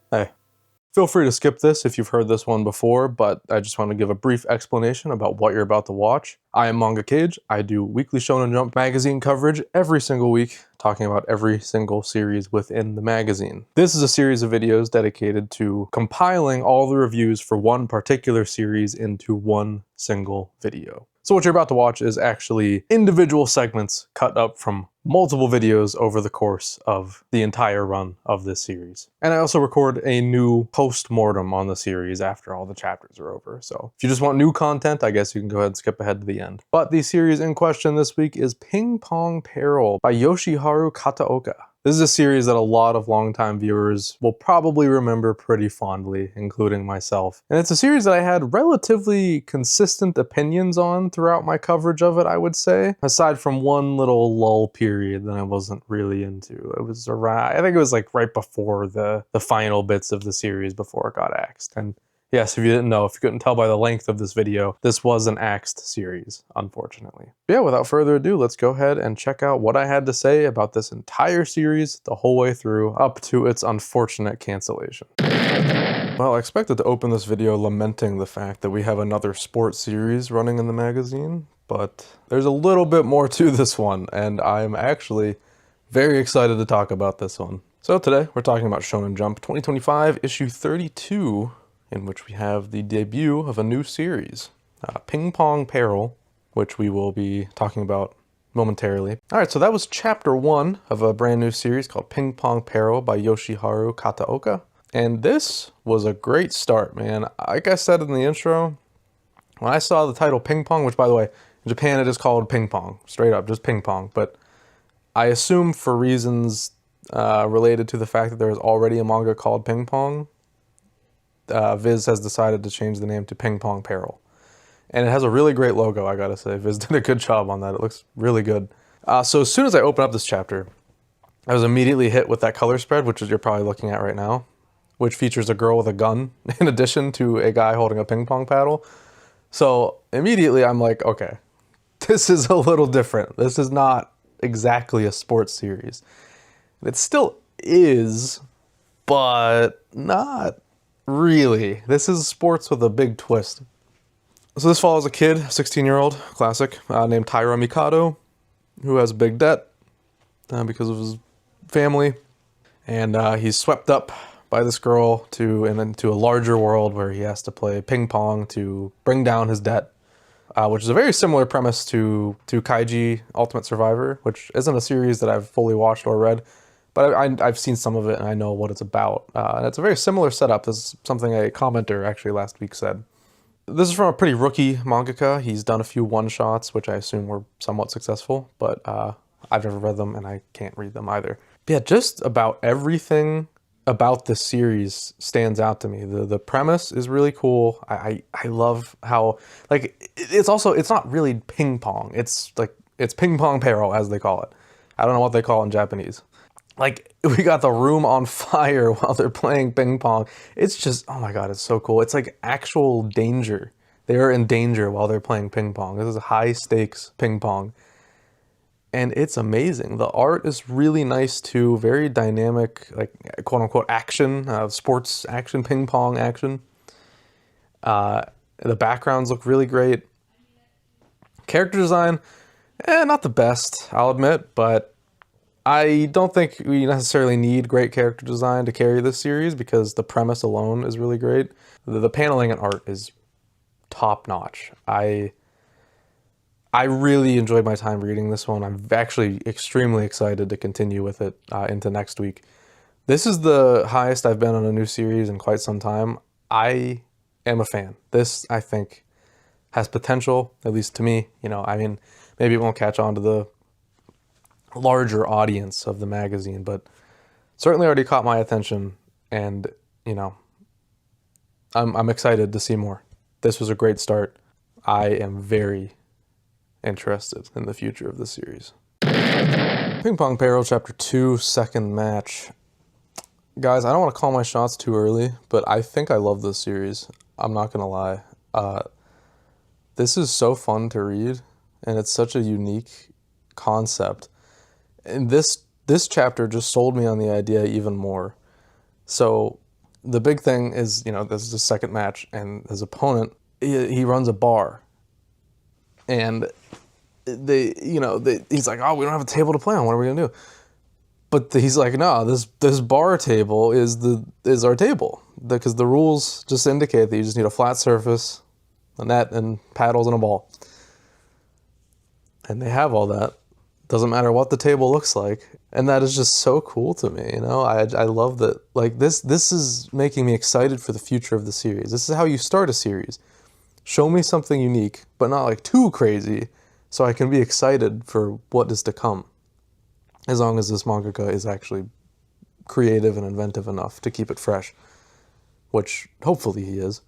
Hey, feel free to skip this if you've heard this one before, but I just want to give a brief explanation about what you're about to watch. I am mangakaige. I do weekly Shonen Jump magazine coverage every single week, talking about every single series within the magazine. This is a series of videos dedicated to compiling all the reviews for one particular series into one single video. So what you're about to watch is actually individual segments cut up from multiple videos over the course of the entire run of this series. And I also record a new post-mortem on the series after all the chapters are over. So if you just want new content, I guess you can go ahead and skip ahead to the end. But the series in question this week is Ping-Pong Peril by Yoshiharu Kataoka. This is a series that a lot of longtime viewers will probably remember pretty fondly, including myself. And it's a series that I had relatively consistent opinions on throughout my coverage of it, I would say. Aside from one little lull period that I wasn't really into. It was around, I think it was like right before the final bits of the series before it got axed. And yes, if you didn't know, if you couldn't tell by the length of this video, this was an axed series, unfortunately. But yeah, without further ado, let's go ahead and check out what I had to say about this entire series the whole way through, up to its unfortunate cancellation. Well, I expected to open this video lamenting the fact that we have another sports series running in the magazine, but there's a little bit more to this one, and I'm actually very excited to talk about this one. So today, we're talking about Shonen Jump 2025, issue 32, in which we have the debut of a new series, Ping-Pong Peril, which we will be talking about momentarily. Alright, so that was chapter 1 of a brand new series called Ping-Pong Peril by Yoshiharu Kataoka. And this was a great start, man. Like I said in the intro, when I saw the title Ping-Pong, which by the way, in Japan it is called Ping-Pong, straight up, just Ping-Pong, but I assume for reasons related to the fact that there is already a manga called Ping-Pong, Viz has decided to change the name to Ping-Pong Peril. And it has a really great logo, I gotta say. Viz did a good job on that. It looks really good. So as soon as I open up this chapter, I was immediately hit with that color spread, which is you're probably looking at right now, which features a girl with a gun in addition to a guy holding a ping pong paddle. So immediately I'm like, okay, this is a little different. This is not exactly a sports series. It still is, but not really. This is sports with a big twist. So this follows a kid, 16-year-old, classic, named Taira Mikado, who has a big debt because of his family. And he's swept up by this girl into a larger world where he has to play ping pong to bring down his debt, which is a very similar premise to Kaiji Ultimate Survivor, which isn't a series that I've fully watched or read, but I've seen some of it and I know what it's about. And it's a very similar setup. This is something a commenter actually last week said. This is from a pretty rookie mangaka. He's done a few one-shots, which I assume were somewhat successful, but I've never read them and I can't read them either. But yeah, just about everything about this series stands out to me. The premise is really cool. I love how, like, it's not really ping pong. It's ping pong peril, as they call it. I don't know what they call it in Japanese. Like, we got the room on fire while they're playing ping pong. It's just, oh my god, it's so cool. It's like actual danger. They are in danger while they're playing ping pong. This is high stakes ping pong. And it's amazing. The art is really nice too, very dynamic, like quote unquote action, sports action, ping pong action. The backgrounds look really great. Character design, not the best, I'll admit, but I don't think we necessarily need great character design to carry this series because the premise alone is really great. The paneling and art is top notch. I really enjoyed my time reading this one. I'm actually extremely excited to continue with it into next week. This is the highest I've been on a new series in quite some time. I am a fan. This, I think, has potential, at least to me. You know, I mean, maybe it won't catch on to the larger audience of the magazine, but certainly already caught my attention, and, you know, I'm excited to see more. This was a great start. I am very interested in the future of the series. Ping-Pong Peril Chapter 2, second match. Guys, I don't want to call my shots too early, but I think I love this series. I'm not gonna lie. This is so fun to read, and it's such a unique concept. And this chapter just sold me on the idea even more. So the big thing is, you know, this is the second match, and his opponent, he runs a bar. And he's like, oh, we don't have a table to play on. What are we gonna do? But he's like, no, this bar table is our table, because the rules just indicate that you just need a flat surface, a net, and paddles and a ball. And they have all that. Doesn't matter what the table looks like, and that is just so cool to me. You know, I love that. Like this is making me excited for the future of the series. This is how you start a series. Show me something unique, but not like too crazy, so I can be excited for what is to come. As long as this mangaka is actually creative and inventive enough to keep it fresh, which hopefully he is,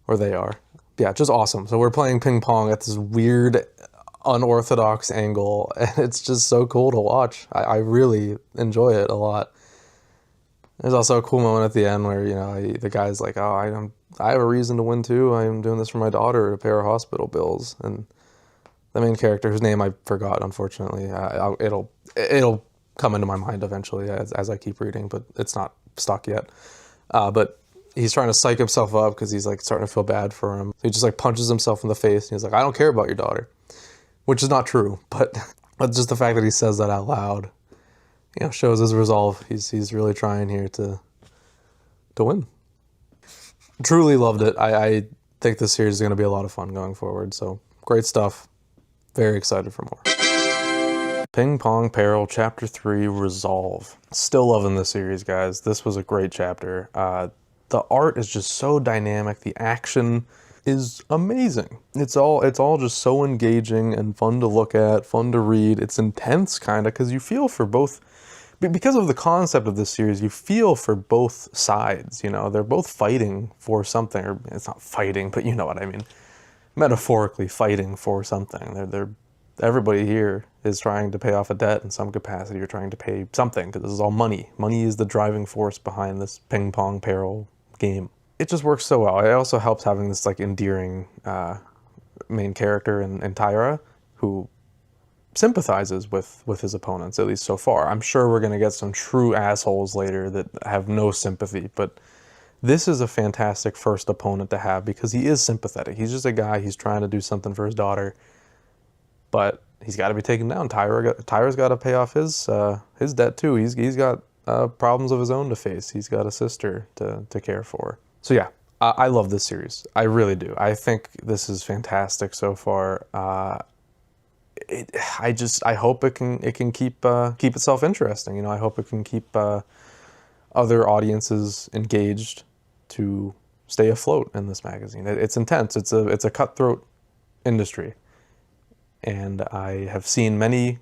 or they are. Yeah, just awesome. So we're playing ping pong at this weird, unorthodox angle, and it's just so cool to watch. I really enjoy it a lot. There's also a cool moment at the end where, you know, the guy's like, oh, I have a reason to win too. I'm doing this for my daughter to pay her hospital bills. And the main character, whose name I forgot, unfortunately, it'll come into my mind eventually as I keep reading, but it's not stuck yet. But he's trying to psych himself up because he's like starting to feel bad for him. So he just like punches himself in the face, and he's like, I don't care about your daughter, which is not true, but just the fact that he says that out loud, you know, shows his resolve. He's really trying here to win. Truly loved it. I think this series is going to be a lot of fun going forward. So great stuff. Very excited for more. Ping-Pong Peril Chapter 3 Resolve. Still loving this series, guys. This was a great chapter. The art is just so dynamic. The action is amazing. It's all just so engaging and fun to look at, fun to read. It's intense, kind of, because you feel for both. Because of the concept of this series, you feel for both sides. You know, they're both fighting for something. Or it's not fighting, but you know what I mean. Metaphorically fighting for something. Everybody here is trying to pay off a debt in some capacity, or trying to pay something, because this is all money. Money is the driving force behind this Ping-Pong Peril game. It just works so well. It also helps having this like endearing main character in Tyra, who sympathizes with his opponents, at least so far. I'm sure we're going to get some true assholes later that have no sympathy, but this is a fantastic first opponent to have because he is sympathetic. He's just a guy, he's trying to do something for his daughter, but he's got to be taken down. Tyra's got to pay off his debt too. He's got problems of his own to face. He's got a sister to care for. So yeah, I love this series. I really do. I think this is fantastic so far. I hope it can keep itself interesting. You know, I hope it can keep other audiences engaged to stay afloat in this magazine. It's intense. It's a cutthroat industry, and I have seen many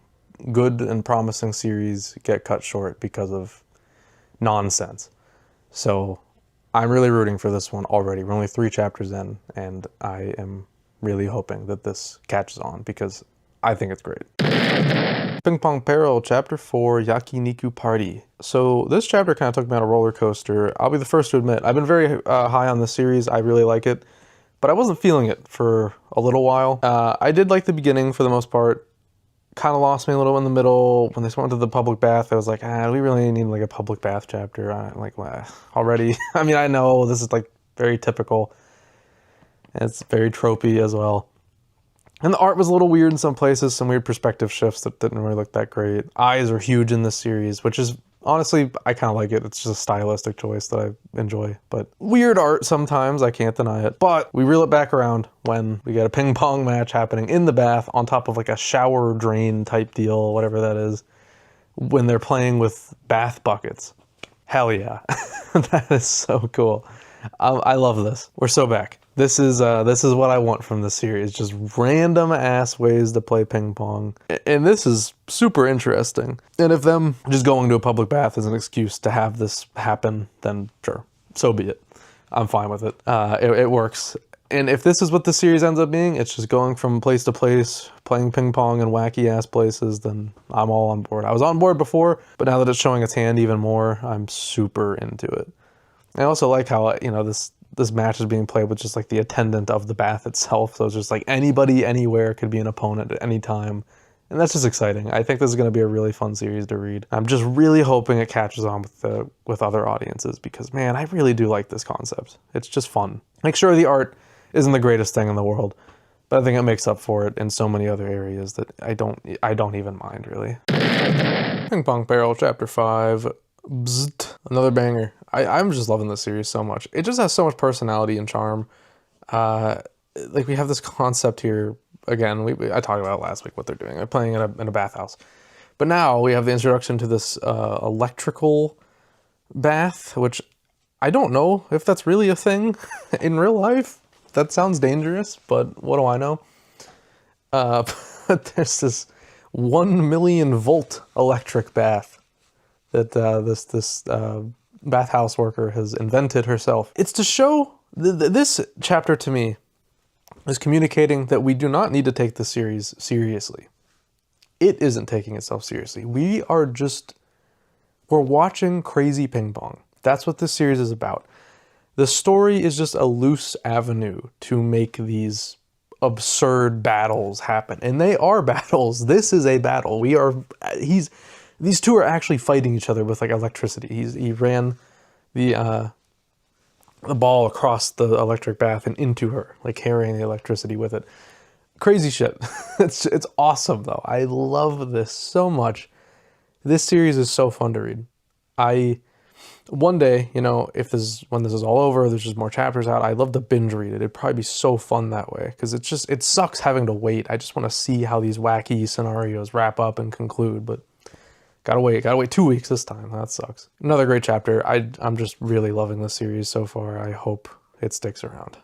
good and promising series get cut short because of nonsense. So I'm really rooting for this one already. We're only 3 chapters in, and I am really hoping that this catches on because I think it's great. Ping-Pong Peril, Chapter 4, Yakiniku Party. So this chapter kind of took me on a roller coaster. I'll be the first to admit, I've been very high on this series. I really like it, but I wasn't feeling it for a little while. I did like the beginning for the most part. Kind of lost me a little in the middle. When they went to the public bath, I was like, we really need like a public bath chapter. Like, already. I mean, I know this is like very typical. It's very tropey as well. And the art was a little weird in some places, some weird perspective shifts that didn't really look that great. Eyes are huge in this series, which is, honestly, I kind of like it. It's just a stylistic choice that I enjoy. But weird art sometimes, I can't deny it. But we reel it back around when we get a ping pong match happening in the bath on top of like a shower drain type deal, whatever that is, when they're playing with bath buckets. Hell yeah. That is so cool. I love this. We're so back. This is what I want from this series, just random ass ways to play ping pong. And this is super interesting. And if them just going to a public bath is an excuse to have this happen, then sure, so be it. I'm fine with it. It works. And if this is what the series ends up being, it's just going from place to place, playing ping pong in wacky ass places, then I'm all on board. I was on board before, but now that it's showing its hand even more, I'm super into it. I also like how, you know, this match is being played with just like the attendant of the bath itself. So it's just like anybody, anywhere could be an opponent at any time. And that's just exciting. I think this is going to be a really fun series to read. I'm just really hoping it catches on with other audiences because, man, I really do like this concept. It's just fun. Like, sure, the art isn't the greatest thing in the world, but I think it makes up for it in so many other areas that I don't even mind, really. Ping-Pong Peril, Chapter 5. Bzzzt. Another banger. I'm just loving this series so much. It just has so much personality and charm. Like, we have this concept here. Again, I talked about it last week, what they're doing. They're playing in a bathhouse. But now we have the introduction to this electrical bath, which I don't know if that's really a thing in real life. That sounds dangerous, but what do I know? But there's this 1 million volt electric bath that this bathhouse worker has invented herself. It's to show, this chapter to me is communicating that we do not need to take this series seriously. It isn't taking itself seriously. We're watching crazy ping pong. That's what this series is about. The story is just a loose avenue to make these absurd battles happen. And they are battles. This is a battle. These two are actually fighting each other with like electricity. He ran the ball across the electric bath and into her, like carrying the electricity with it. Crazy shit. It's awesome though. I love this so much. This series is so fun to read. One day, you know, when this is all over, there's just more chapters out, I'd love to binge read it. It'd probably be so fun that way, because it sucks having to wait. I just want to see how these wacky scenarios wrap up and conclude, but gotta wait 2 weeks this time. That sucks. Another great chapter. I'm just really loving this series so far. I hope it sticks around.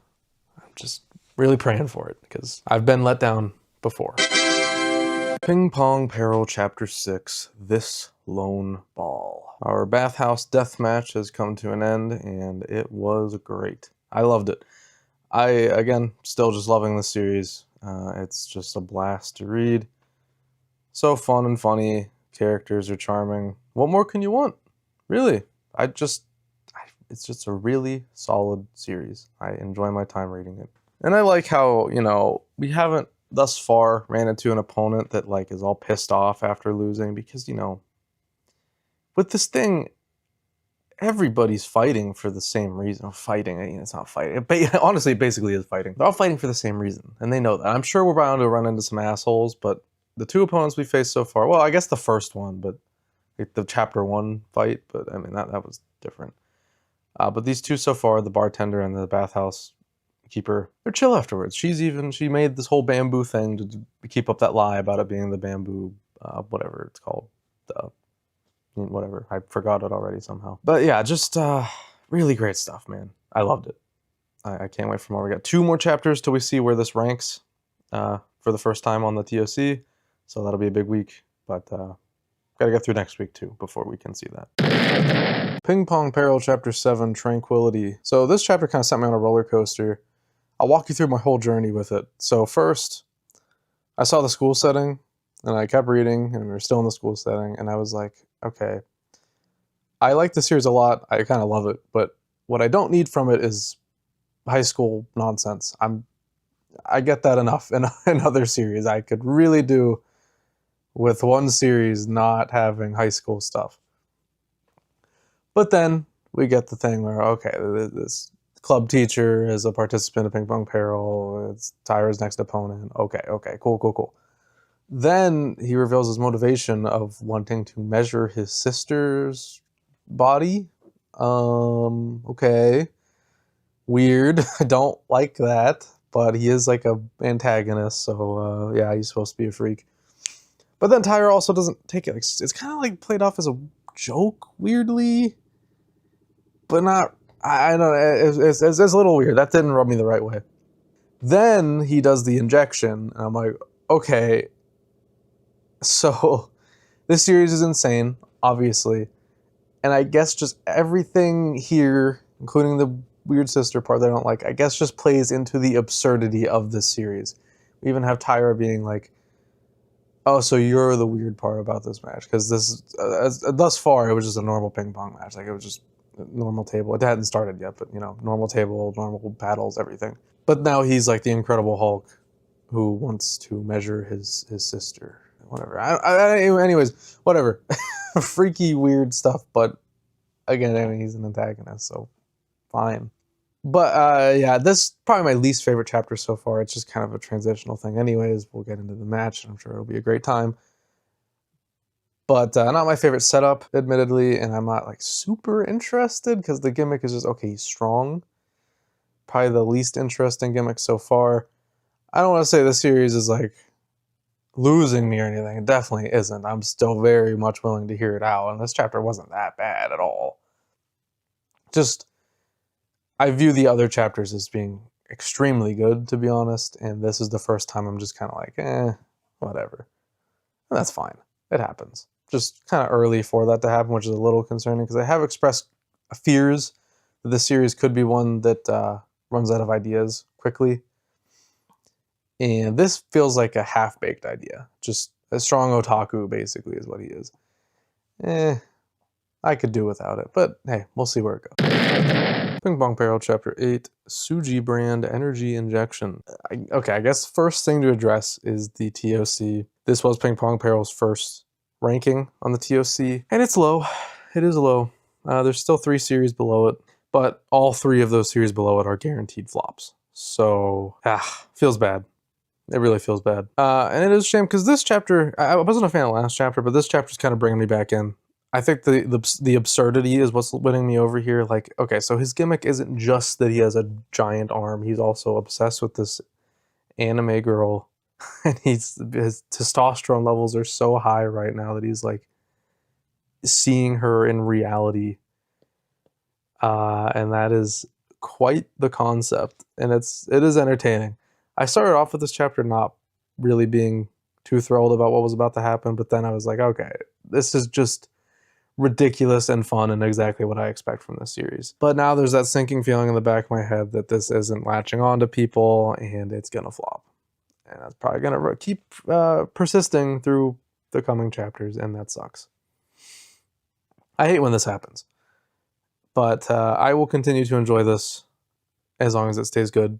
I'm just really praying for it, because I've been let down before. Ping-Pong Peril Chapter 6, This Lone Ball. Our bathhouse death match has come to an end, and it was great. I loved it. Again, still just loving the series. It's just a blast to read. So fun and funny. Characters are charming. What more can you want? Really. It's just a really solid series. I enjoy my time reading it. And I like how, you know, we haven't thus far ran into an opponent that like is all pissed off after losing, because, you know, with this thing, everybody's fighting for the same reason. Fighting, it's not fighting. Honestly, it basically is fighting. They're all fighting for the same reason, and they know that. I'm sure we're bound to run into some assholes, but the two opponents we faced so far, well, I guess the first one, but like the chapter 1 fight, but I mean, that was different. But these two so far, the bartender and the bathhouse keeper, they're chill afterwards. She made this whole bamboo thing to keep up that lie about it being the bamboo, whatever it's called. Whatever, I forgot it already somehow. But yeah, just really great stuff, man. I loved it. I can't wait for more. We got 2 more chapters till we see where this ranks for the first time on the TOC. So that'll be a big week, but gotta get through next week too before we can see that. Ping-Pong Peril Chapter 7, Tranquility. So this chapter kind of sent me on a roller coaster. I'll walk you through my whole journey with it. So first, I saw the school setting, and I kept reading, and we were still in the school setting, and I was like, okay, I like the series a lot. I kind of love it, but what I don't need from it is high school nonsense. I get that enough in other series. I could really do with one series not having high school stuff. But then we get the thing where, okay, this club teacher is a participant of Ping-Pong Peril. It's Tyra's next opponent. Okay, cool. Then he reveals his motivation of wanting to measure his sister's body. Okay. Weird. I don't like that, but he is like a antagonist, so yeah, he's supposed to be a freak. But then Tyra also doesn't take it. It's kind of like played off as a joke, weirdly, but not. I don't know. It's a little weird. That didn't rub me the right way. Then he does the injection, and I'm like, okay. So this series is insane, obviously. And I guess just everything here, including the weird sister part that I don't like, I guess just plays into the absurdity of this series. We even have Tyra being like, oh, so you're the weird part about this match. Because thus far, it was just a normal ping pong match. Like, it was just a normal table. It hadn't started yet, but, you know, normal table, normal battles, everything. But now he's like the Incredible Hulk who wants to measure his sister. whatever. Anyways, whatever. Freaky, weird stuff, but again, I mean, he's an antagonist, so fine. But yeah, this is probably my least favorite chapter so far. It's just kind of a transitional thing. Anyways, we'll get into the match, and I'm sure it'll be a great time. But not my favorite setup, admittedly, and I'm not like super interested because the gimmick is just, okay, he's strong. Probably the least interesting gimmick so far. I don't want to say this series is like losing me or anything. It definitely isn't. I'm still very much willing to hear it out, and this chapter wasn't that bad at all. Just, I view the other chapters as being extremely good, to be honest, and this is the first time I'm just kind of like, whatever. And that's fine. It happens. Just kind of early for that to happen, which is a little concerning, because I have expressed fears that this series could be one that runs out of ideas quickly. And this feels like a half-baked idea. Just a strong otaku, basically, is what he is. I could do without it, but hey, we'll see where it goes. Ping-Pong Peril Chapter 8, Suji Brand Energy Injection. Okay, I guess first thing to address is the TOC. This was Ping-Pong Peril's first ranking on the TOC, and it's low. It is low. There's still 3 series below it, but all 3 of those series below it are guaranteed flops. So, feels bad. It really feels bad. And it is a shame, because this chapter, I wasn't a fan of last chapter, but this chapter's kind of bringing me back in. I think the absurdity is what's winning me over here. Like, okay, so his gimmick isn't just that he has a giant arm. He's also obsessed with this anime girl. And his testosterone levels are so high right now that he's like seeing her in reality. And that is quite the concept. And it is entertaining. I started off with this chapter not really being too thrilled about what was about to happen, but then I was like, okay, this is just ridiculous and fun and exactly what I expect from this series. But now there's that sinking feeling in the back of my head that this isn't latching on to people and it's gonna flop. And that's probably gonna keep persisting through the coming chapters, and that sucks. I hate when this happens. But I will continue to enjoy this as long as it stays good.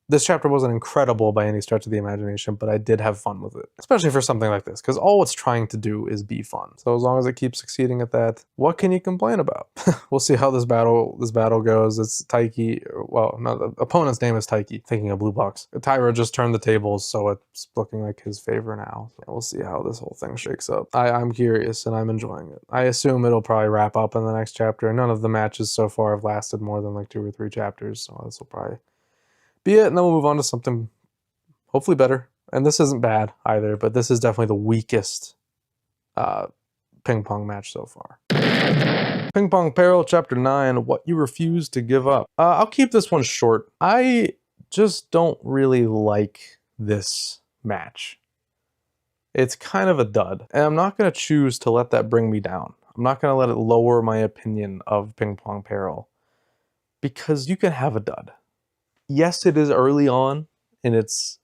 This chapter wasn't incredible by any stretch of the imagination, but I did have fun with it, especially for something like this, because all it's trying to do is be fun. So as long as it keeps succeeding at that, what can you complain about? We'll see how this battle goes. It's Taiki. Well, no, the opponent's name is Taiki. Thinking of Blue Box. Tyra just turned the tables, so it's looking like his favor now. So we'll see how this whole thing shakes up. I'm curious and I'm enjoying it. I assume it'll probably wrap up in the next chapter. None of the matches so far have lasted more than like 2 or 3 chapters, so this will probably be it, and then we'll move on to something hopefully better. And this isn't bad either, but this is definitely the weakest ping-pong match so far. Ping-Pong Peril Chapter 9, What You Refuse to Give Up. I'll keep this one short. I just don't really like this match. It's kind of a dud, and I'm not going to choose to let that bring me down. I'm not going to let it lower my opinion of Ping-Pong Peril, because you can have a dud. Yes, it is early on, and it's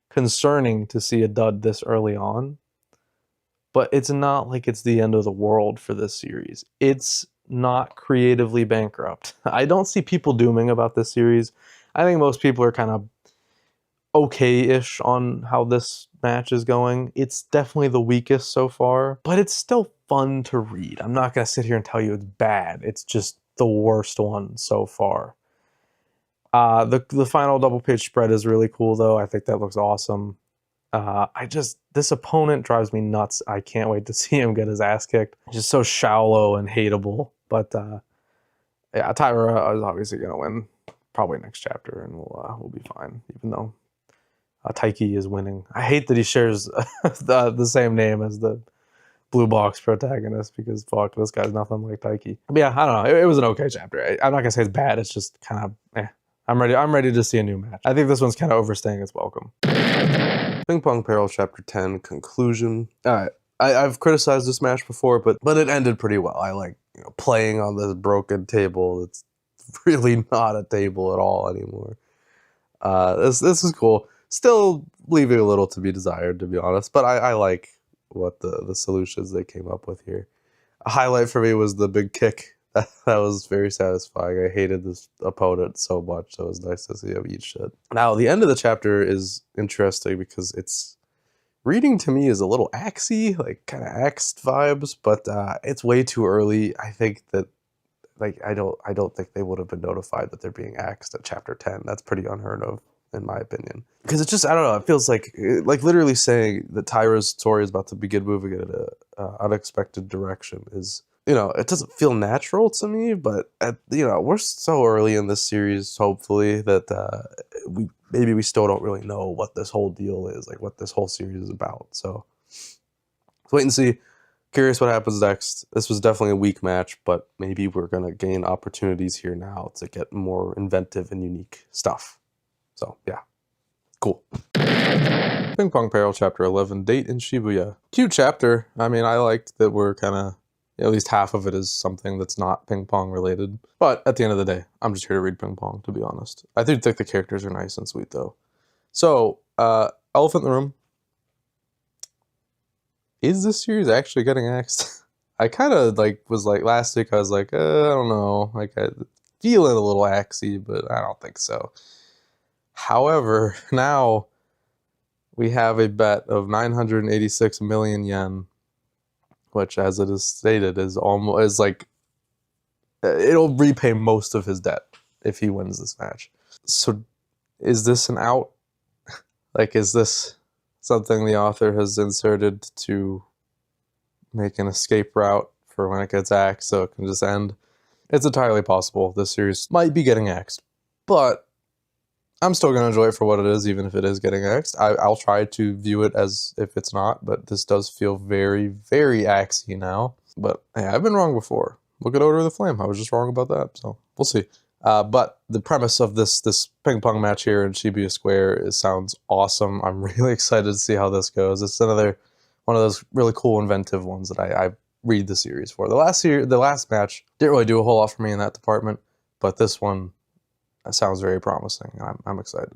concerning to see a dud this early on, but it's not like it's the end of the world for this series. It's not creatively bankrupt. I don't see people dooming about this series. I think most people are kind of okay-ish on how this match is going. It's definitely the weakest so far, but it's still fun to read. I'm not going to sit here and tell you it's bad. It's just the worst one so far. The final double page spread is really cool though. I think that looks awesome. This opponent drives me nuts. I can't wait to see him get his ass kicked. He's just so shallow and hateable. But yeah, Tyra is obviously gonna win probably next chapter, and we'll be fine. Even though Taiki is winning. I hate that he shares the same name as the Blue Box protagonist, because fuck, this guy's nothing like Taiki. But yeah, I don't know. It was an okay chapter. I'm not gonna say it's bad. It's just kind of I'm ready to see a new match. I think this one's kind of overstaying its welcome. Ping-Pong Peril Chapter 10, Conclusion. Alright, I've criticized this match before, but it ended pretty well. I like playing on this broken table. It's really not a table at all anymore. This is cool. Still leaving a little to be desired, to be honest, but I like what the solutions they came up with here. A highlight for me was the big kick. That was very satisfying. I hated this opponent so much, so it was nice to see him eat shit. Now, the end of the chapter is interesting because it's Reading to me is a little axy, like kind of axed vibes, but it's way too early. I think that like I don't think they would have been notified that they're being axed at chapter 10. That's pretty unheard of, in my opinion. Because it just, I don't know, it feels like literally saying that Tyra's story is about to begin moving in an unexpected direction is, you know, it doesn't feel natural to me, but you know, we're so early in this series, hopefully, that we still don't really know what this whole deal is, like what this whole series is about. So let's wait and see. Curious what happens next. This was definitely a weak match, but maybe we're going to gain opportunities here now to get more inventive and unique stuff. So, yeah. Cool. Ping-Pong Peril Chapter 11, Date in Shibuya. Cute chapter. I mean, I liked that we're kind of, at least half of it is something that's not ping-pong related. But at the end of the day, I'm just here to read ping-pong, to be honest. I do think the characters are nice and sweet, though. So, elephant in the room. Is this series actually getting axed? I kind of was like last week. I was like, I don't know. Like I feeling a little axy, but I don't think so. However, now we have a bet of 986 million yen, which, as it is stated, is like it'll repay most of his debt if he wins this match. So, is this an out? Like, is this something the author has inserted to make an escape route for when it gets axed so it can just end? It's entirely possible this series might be getting axed, but I'm still going to enjoy it for what it is, even if it is getting axed. I'll try to view it as if it's not, but this does feel very, very axy now. But hey, I've been wrong before. Look at Odor of the Flame. I was just wrong about that, so we'll see. But the premise of this ping-pong match here in Shibuya Square sounds awesome. I'm really excited to see how this goes. It's another one of those really cool, inventive ones that I read the series for. The last match didn't really do a whole lot for me in that department, but this one sounds very promising. I'm excited.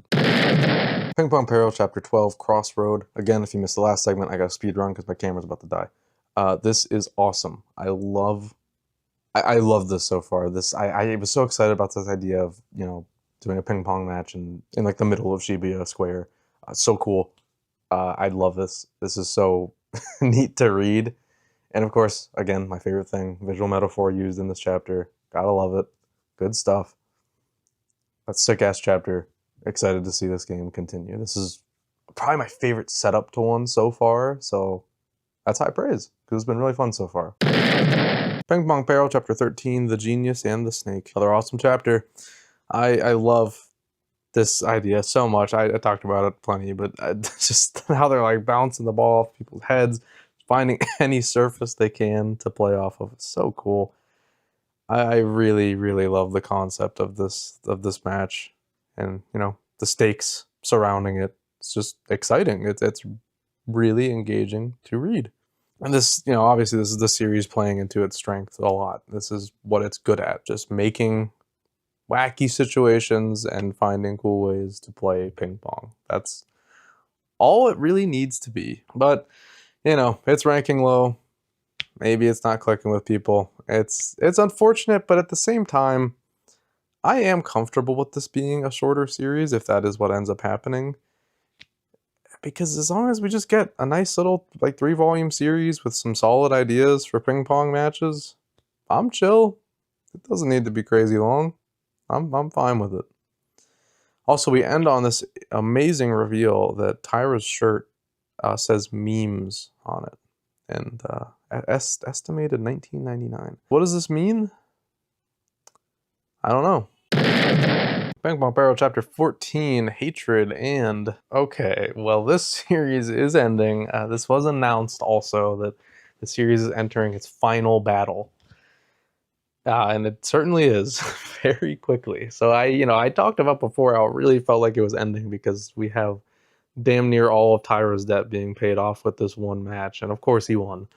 Ping-Pong Peril Chapter 12, Crossroad. Again, if you missed the last segment, I got a speed run because my camera's about to die. This is awesome. I love this so far. I was so excited about this idea of, you know, doing a ping pong match in like the middle of Shibuya Square. So cool. I love this. This is so neat to read. And of course, again, my favorite thing, visual metaphor used in this chapter. Gotta love it. Good stuff. That's a sick-ass chapter. Excited to see this game continue. This is probably my favorite setup to one so far, so that's high praise, because it's been really fun so far. Ping-Pong Peril Chapter 13, The Genius and the Snake. Another awesome chapter. I love this idea so much. I talked about it plenty, but just how they're like bouncing the ball off people's heads, finding any surface they can to play off of. It's so cool. I really, really love the concept of this match, and you know, the stakes surrounding it. It's just exciting. It's really engaging to read. And this, you know, obviously this is the series playing into its strength a lot. This is what it's good at, just making wacky situations and finding cool ways to play ping pong. That's all it really needs to be. But, you know, it's ranking low. Maybe it's not clicking with people. It's unfortunate, but at the same time, I am comfortable with this being a shorter series if that is what ends up happening. Because as long as we just get a nice little like 3-volume series with some solid ideas for ping pong matches, I'm chill. It doesn't need to be crazy long. I'm fine with it. Also, we end on this amazing reveal that Tyra's shirt says memes on it. And estimated $19.99. What does this mean? I don't know. Ping-Pong Peril Chapter 14, Hatred and... Okay, well, this series is ending. This was announced also that the series is entering its final battle. And it certainly is very quickly. So I talked about before how it really felt like it was ending because we have damn near all of Tyra's debt being paid off with this one match. And of course he won.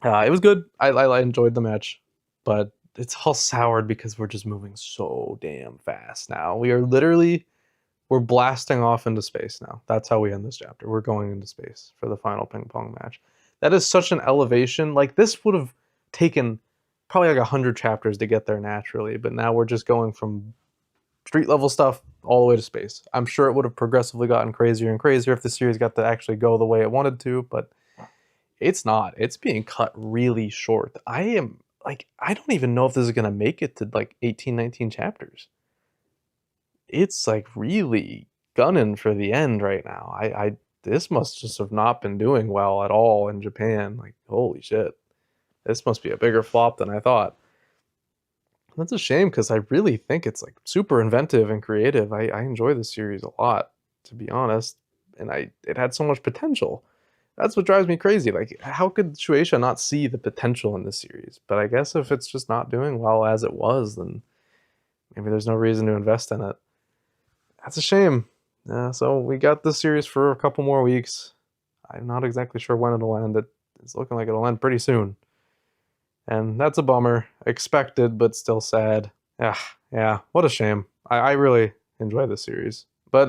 It was good. I enjoyed the match, but it's all soured because we're just moving so damn fast now. We're blasting off into space now. That's how we end this chapter. We're going into space for the final ping pong match. That is such an elevation. Like, this would have taken probably like 100 chapters to get there naturally, but now we're just going from street level stuff all the way to space. I'm sure it would have progressively gotten crazier and crazier if the series got to actually go the way it wanted to, but it's not. It's being cut really short. I don't even know if this is going to make it to like 18, 19 chapters. It's like really gunning for the end right now. This must just have not been doing well at all in Japan. Like, holy shit. This must be a bigger flop than I thought. That's a shame because I really think it's like super inventive and creative. I enjoy this series a lot, to be honest. And it had so much potential. That's what drives me crazy. Like, how could Shueisha not see the potential in this series? But I guess if it's just not doing well as it was, then maybe there's no reason to invest in it. That's a shame. So we got this series for a couple more weeks. I'm not exactly sure when it'll end. It's looking like it'll end pretty soon. And that's a bummer. Expected, but still sad. Yeah, what a shame. I really enjoy this series. But,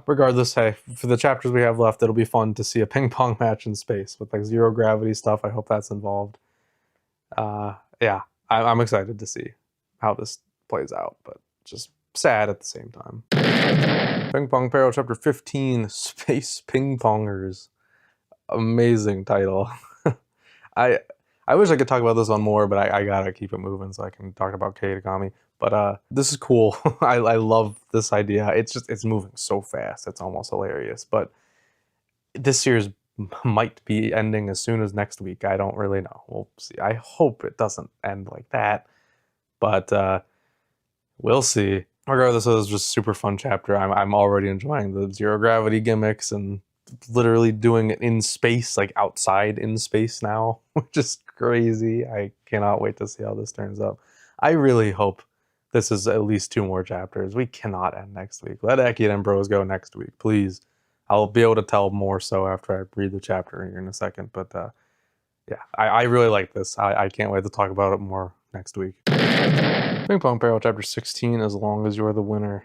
regardless, hey, for the chapters we have left, it'll be fun to see a ping-pong match in space with, like, zero gravity stuff. I hope that's involved. Yeah, I'm excited to see how this plays out, but just sad at the same time. Ping-Pong Peril, Chapter 15, Space Ping-Pongers. Amazing title. I wish I could talk about this one more, but I gotta keep it moving so I can talk about Katagami. But this is cool. I love this idea. It's moving so fast. It's almost hilarious. But this series might be ending as soon as next week. I don't really know. We'll see. I hope it doesn't end like that. But we'll see. Regardless, it was just a super fun chapter. I'm already enjoying the zero gravity gimmicks and literally doing it in space, like outside in space now, which is crazy. I cannot wait to see how this turns out. I really hope this is at least 2 more chapters. We cannot end next week. Let Eki and Bros go next week, please. I'll be able to tell more so after I read the chapter here in a second. But yeah, I really like this. I can't wait to talk about it more next week. Ping-Pong Peril Chapter 16, As Long As You're the Winner.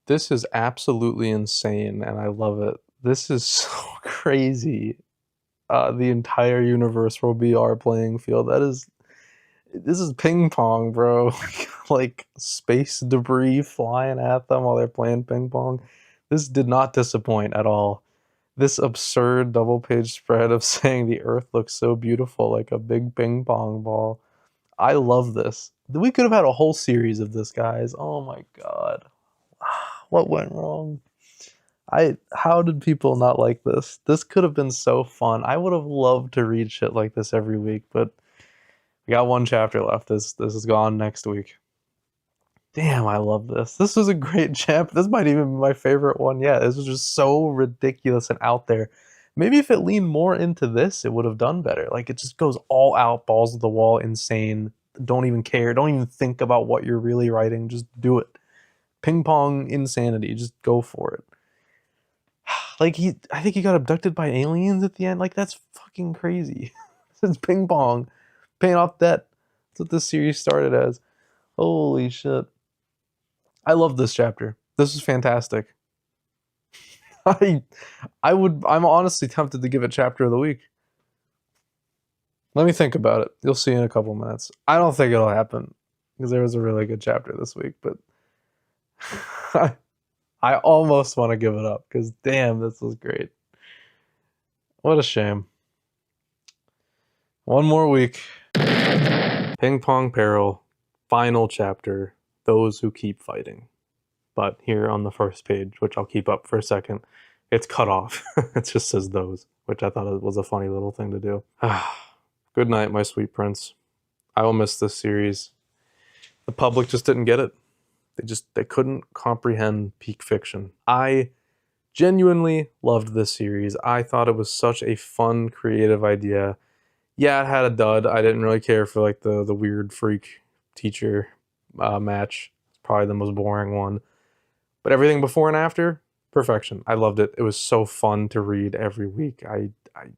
This is absolutely insane, and I love it. This is so crazy. The entire universe will be our playing field. This is ping pong, bro. Like space debris flying at them while they're playing ping pong. This did not disappoint at all. This absurd double page spread of saying the earth looks so beautiful like a big ping pong ball. I love this. We could have had a whole series of this, guys. Oh my god. What went wrong? How did people not like this? This could have been so fun. I would have loved to read shit like this every week, but we got 1 chapter left. This is gone next week. Damn, I love this. This was a great chapter. This might even be my favorite one yet. This was just so ridiculous and out there. Maybe if it leaned more into this, it would have done better. Like, it just goes all out, balls to the wall, insane. Don't even care. Don't even think about what you're really writing. Just do it. Ping pong insanity. Just go for it. Like, I think he got abducted by aliens at the end. Like, that's fucking crazy. It's ping pong. Paying off debt. That's what this series started as. Holy shit. I love this chapter. This is fantastic. I'm honestly tempted to give it chapter of the week. Let me think about it. You'll see in a couple minutes. I don't think it'll happen because there was a really good chapter this week, but I almost want to give it up because damn, this was great. What a shame. 1 more week. Ping-Pong Peril, final chapter, Those Who Keep Fighting. But here on the first page, which I'll keep up for a second, it's cut off. It just says those, which I thought was a funny little thing to do. Good night, my sweet prince. I will miss this series. The public just didn't get it. They couldn't comprehend peak fiction. I genuinely loved this series. I thought it was such a fun, creative idea. Yeah, it had a dud. I didn't really care for like the weird freak teacher match. It's probably the most boring one. But everything before and after, perfection. I loved it. It was so fun to read every week.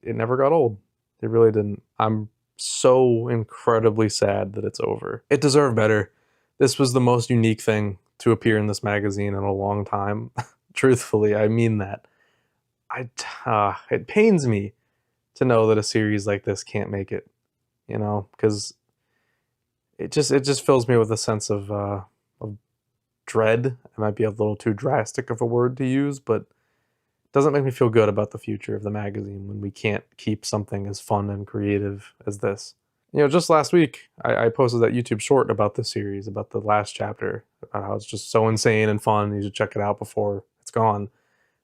It never got old. It really didn't. I'm so incredibly sad that it's over. It deserved better. This was the most unique thing to appear in this magazine in a long time. Truthfully, I mean that. It pains me to know that a series like this can't make it, because it just fills me with a sense of dread. It might be a little too drastic of a word to use, but it doesn't make me feel good about the future of the magazine when we can't keep something as fun and creative as this. Just last week, I posted that YouTube short about this series, about the last chapter, about how it's just so insane and fun. You should check it out before it's gone.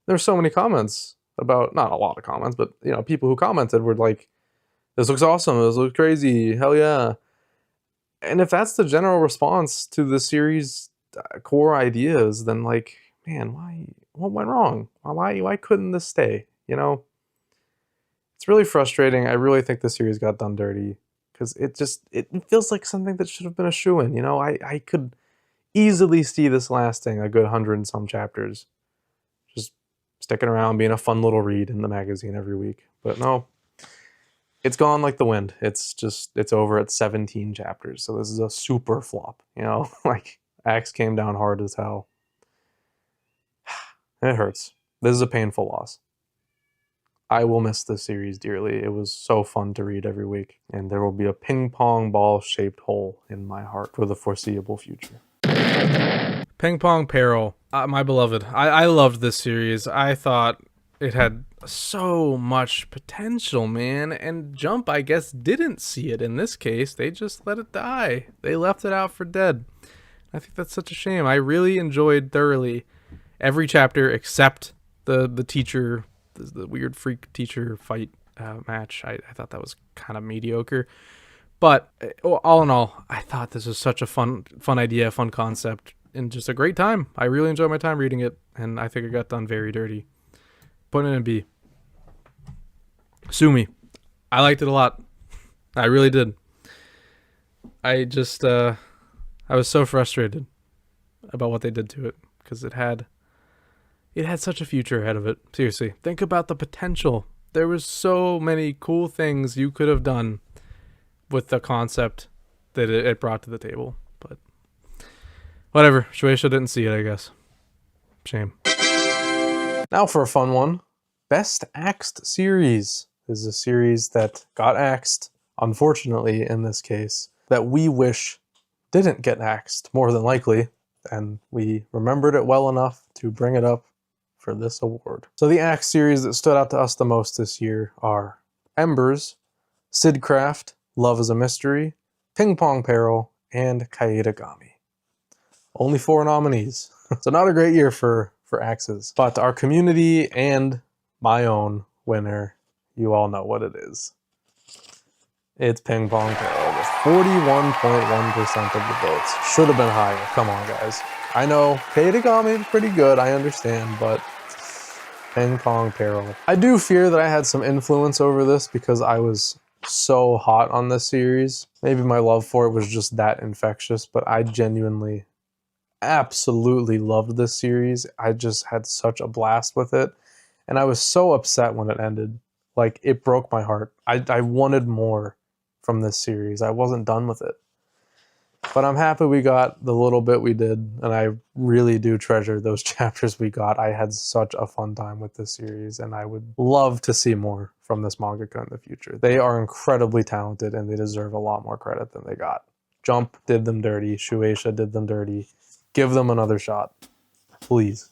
There's so many comments about, not a lot of comments, but people who commented were like, this looks awesome, this looks crazy, hell yeah. And if that's the general response to the series' core ideas, then like, man, what went wrong? Why couldn't this stay? It's really frustrating. I really think the series got done dirty because it feels like something that should have been a shoo-in. I could easily see this lasting a good 100 and some chapters, just sticking around, being a fun little read in the magazine every week. But no, it's gone like the wind. It's over at 17 chapters. So this is a super flop, like Axe came down hard as hell. And it hurts. This is a painful loss. I will miss this series dearly. It was so fun to read every week, and there will be a ping-pong ball-shaped hole in my heart for the foreseeable future. Ping-Pong Peril, my beloved. I loved this series. I thought it had so much potential, man, and Jump, I guess, didn't see it in this case. They just let it die. They left it out for dead. I think that's such a shame. I really enjoyed thoroughly every chapter except the teacher, the weird freak teacher fight match. I thought that was kind of mediocre. But all in all, I thought this was such a fun idea, fun concept, and just a great time. I really enjoyed my time reading it, and I think it got done very dirty. Putting it in B. Sue me. I liked it a lot. I really did. I just, I was so frustrated about what they did to it, because it had such a future ahead of it. Seriously, think about the potential. There was so many cool things you could have done with the concept that it brought to the table. But whatever. Shueisha didn't see it, I guess. Shame. Now for a fun one. Best Axed Series. This is a series that got axed, unfortunately in this case, that we wish didn't get axed, more than likely, and we remembered it well enough to bring it up for this award. So the Axe series that stood out to us the most this year are Embers, Sidcraft, Love is a Mystery, Ping-Pong Peril, and Kaedagami. Only 4 nominees. So not a great year for Axes. But our community and my own winner, you all know what it is. It's Ping-Pong Peril with 41.1% of the votes. Should have been higher. Come on, guys. I know Kaedagami is pretty good, I understand, but Ping-Pong Peril. I do fear that I had some influence over this because I was so hot on this series. Maybe my love for it was just that infectious, but I genuinely, absolutely loved this series. I just had such a blast with it, and I was so upset when it ended. Like, it broke my heart. I wanted more from this series. I wasn't done with it. But I'm happy we got the little bit we did, and I really do treasure those chapters we got. I had such a fun time with this series, and I would love to see more from this mangaka in the future. They are incredibly talented, and they deserve a lot more credit than they got. Jump did them dirty. Shueisha did them dirty. Give them another shot, please.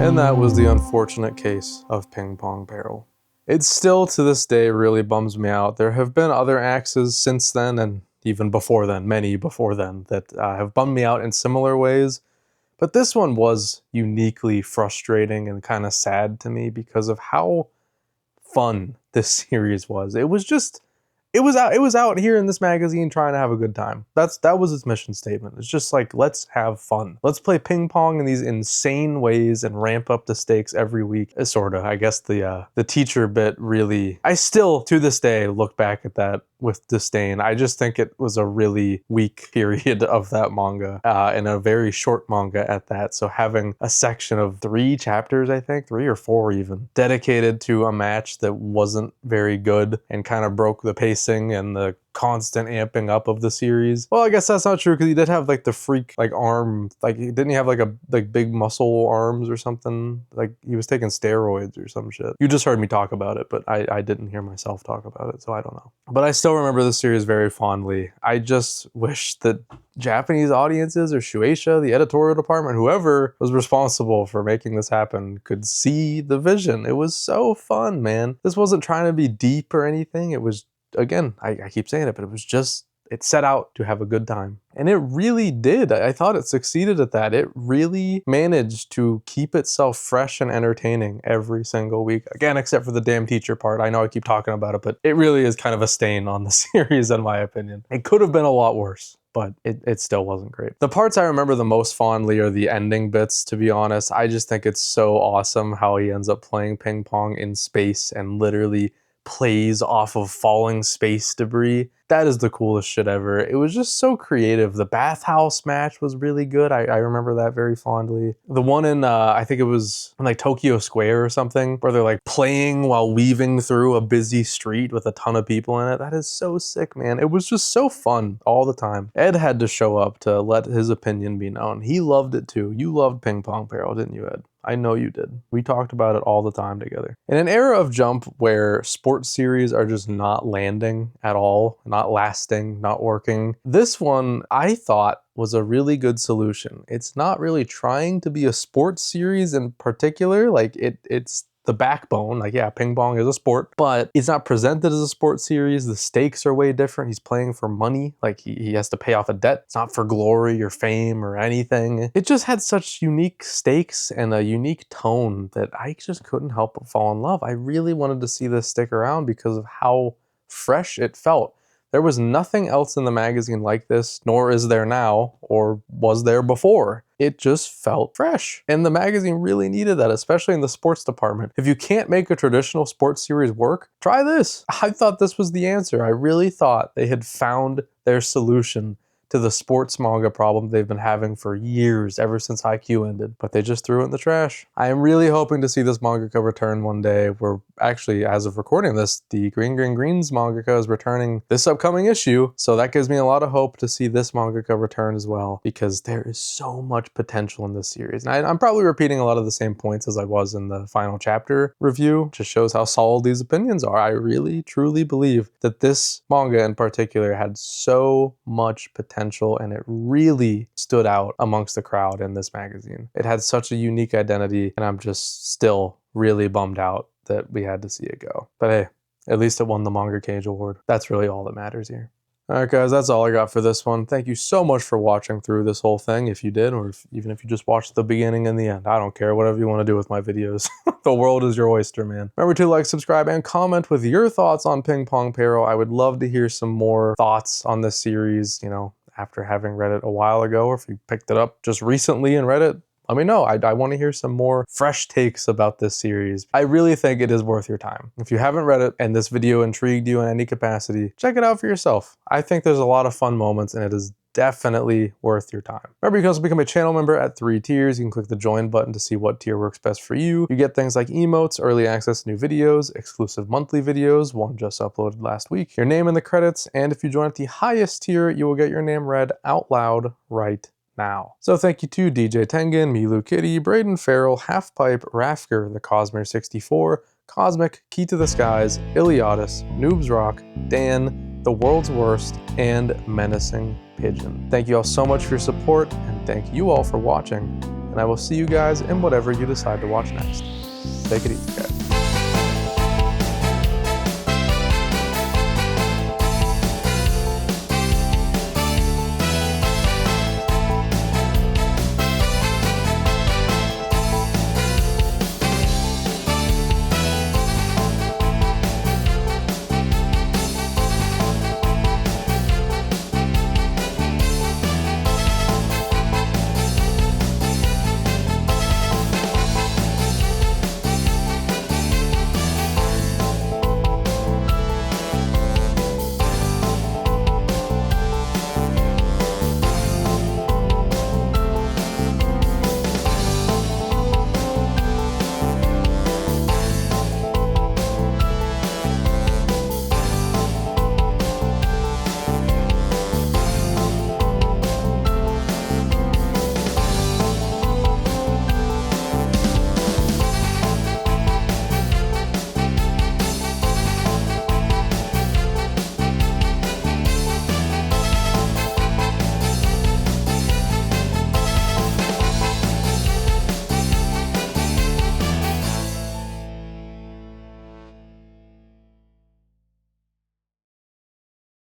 And that was the unfortunate case of Ping-Pong Peril. It still, to this day, really bums me out. There have been other axes since then, and even before then, many before then, that have bummed me out in similar ways. But this one was uniquely frustrating and kind of sad to me because of how fun this series was. It was out here in this magazine trying to have a good time. That was its mission statement. It's just like, let's have fun. Let's play ping pong in these insane ways and ramp up the stakes every week. Sorta. I guess the teacher bit really, I still to this day look back at that with disdain. I just think it was a really weak period of that manga, and a very short manga at that. So having a section of 3 chapters, I think 3 or 4 even, dedicated to a match that wasn't very good and kind of broke the pacing and the constant amping up of the series. Well, I guess that's not true because he did have like the freak like arm, like didn't he have like a big muscle arms or something? Like he was taking steroids or some shit. You just heard me talk about it, but I didn't hear myself talk about it, so I don't know. But I still remember the series very fondly. I just wish that Japanese audiences or Shueisha, the editorial department, whoever was responsible for making this happen, could see the vision. It was so fun, man. This wasn't trying to be deep or anything. It was, again, I keep saying it, but it was just, it set out to have a good time. And it really did. I thought it succeeded at that. It really managed to keep itself fresh and entertaining every single week. Again, except for the damn teacher part. I know I keep talking about it, but it really is kind of a stain on the series, in my opinion. It could have been a lot worse, but it still wasn't great. The parts I remember the most fondly are the ending bits, to be honest. I just think it's so awesome how he ends up playing ping pong in space and literally plays off of falling space debris. That is the coolest shit ever. It was just so creative. The bathhouse match was really good. I remember that very fondly. The one in, I think it was in like Tokyo Square or something, where they're like playing while weaving through a busy street with a ton of people in it. That is so sick, man. It was just so fun all the time. Ed had to show up to let his opinion be known. He loved it too. You loved Ping Pong, Peril, didn't you, Ed? I know you did. We talked about it all the time together. In an era of Jump where sports series are just not landing at all, not lasting, not working, this one I thought was a really good solution. It's not really trying to be a sports series in particular. Like it's the backbone, like yeah, ping pong is a sport, but it's not presented as a sports series. The stakes are way different. He's playing for money, like he has to pay off a debt. It's not for glory or fame or anything. It just had such unique stakes and a unique tone that I just couldn't help but fall in love. I really wanted to see this stick around because of how fresh it felt. There was nothing else in the magazine like this, nor is there now, or was there before. It just felt fresh. And the magazine really needed that, especially in the sports department. If you can't make a traditional sports series work, try this. I thought this was the answer. I really thought they had found their solution to the sports manga problem they've been having for years, ever since Haikyuu ended, but they just threw it in the trash. I am really hoping to see this mangaka return one day. We're actually, as of recording this, the Green Green Greens mangaka is returning this upcoming issue, so that gives me a lot of hope to see this mangaka return as well, because there is so much potential in this series. And I'm probably repeating a lot of the same points as I was in the final chapter review, just shows how solid these opinions are. I really, truly believe that this manga in particular had so much potential, and it really stood out amongst the crowd in this magazine. It had such a unique identity, and I'm just still really bummed out that we had to see it go. But hey, at least it won the mangakaige award. That's really all that matters here. Alright guys, that's all I got for this one. Thank you so much for watching through this whole thing, if you did, or even if you just watched the beginning and the end. I don't care, whatever you want to do with my videos. The world is your oyster, man. Remember to like, subscribe, and comment with your thoughts on Ping Pong Peril. I would love to hear some more thoughts on this series, you know, after having read it a while ago, or if you picked it up just recently and read it, let me know. I want to hear some more fresh takes about this series. I really think it is worth your time. If you haven't read it and this video intrigued you in any capacity, check it out for yourself. I think there's a lot of fun moments, and it is definitely worth your time. Remember, you can also become a channel member at 3 tiers. You can click the join button to see what tier works best for you. You get things like emotes, early access to new videos, exclusive monthly videos, one just uploaded last week, your name in the credits, and if you join at the highest tier, you will get your name read out loud right now. So thank you to DJ Tengen, Milu Kitty, Braden Farrell, Halfpipe, Rafker, the Cosmer 64, Cosmic, Key to the Skies, Iliadis, Noobs Rock, Dan, The World's Worst, and Menacing Pigeon. Thank you all so much for your support, and thank you all for watching, and I will see you guys in whatever you decide to watch next. Take it easy, guys.